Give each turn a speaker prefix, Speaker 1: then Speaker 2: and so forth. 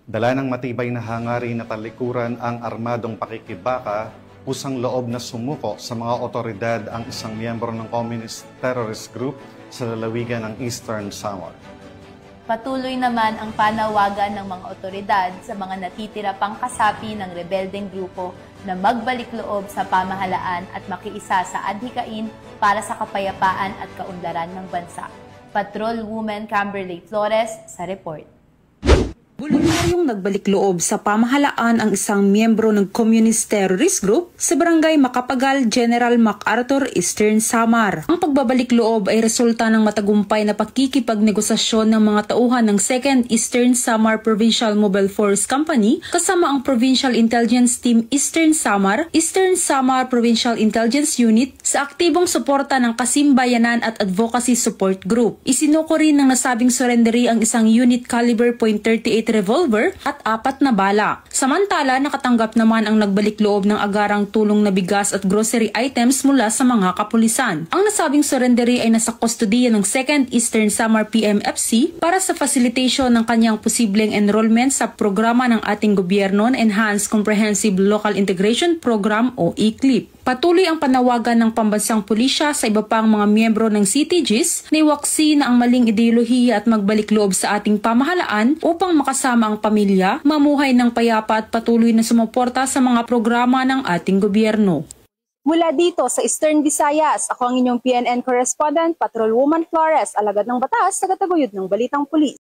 Speaker 1: Dala ng matibay na hangarin na talikuran ang armadong pakikibaka, pusang loob na sumuko sa mga otoridad ang isang miyembro ng Communist Terrorist Group sa lalawigan ng Eastern Samar.
Speaker 2: Patuloy naman ang panawagan ng mga otoridad sa mga natitira pang kasapi ng rebeldeng grupo na magbalik loob sa pamahalaan at makiisa sa adhikain para sa kapayapaan at kaunlaran ng bansa. Patrolwoman Camberley Flores sa report.
Speaker 3: Voluntaryong nagbalik loob sa pamahalaan ang isang miyembro ng Communist Terrorist Group sa Barangay Macapagal, General MacArthur, Eastern Samar. Ang pagbabalik loob ay resulta ng matagumpay na pakikipagnegosasyon ng mga tauhan ng 2nd Eastern Samar Provincial Mobile Force Company kasama ang Provincial Intelligence Team Eastern Samar Provincial Intelligence Unit sa aktibong suporta ng Kasimbayanan at Advocacy Support Group. Isinuko rin ng nasabing surrendery ang isang unit caliber .38 revolver at 4 na bala. Samantala, nakatanggap naman ang nagbalik loob ng agarang tulong na bigas at grocery items mula sa mga kapulisan. Ang nasabing surrendery ay nasa kustodiya ng 2nd Eastern Samar PMFC para sa facilitation ng kanyang posibleng enrollment sa programa ng ating gobyerno na Enhanced Comprehensive Local Integration Program o ECLIP. Patuloy ang panawagan ng pambansang pulisya sa iba pang mga miyembro ng CTGs na iwaksi na ang maling ideolohiya at magbalik loob sa ating pamahalaan upang makasama ang pamilya, mamuhay ng payapa at patuloy na sumuporta sa mga programa ng ating gobyerno.
Speaker 4: Mula dito sa Eastern Visayas, ako ang inyong PNN correspondent, Patrolwoman Flores, alagad ng batas, tagataguyod ng Balitang Pulis.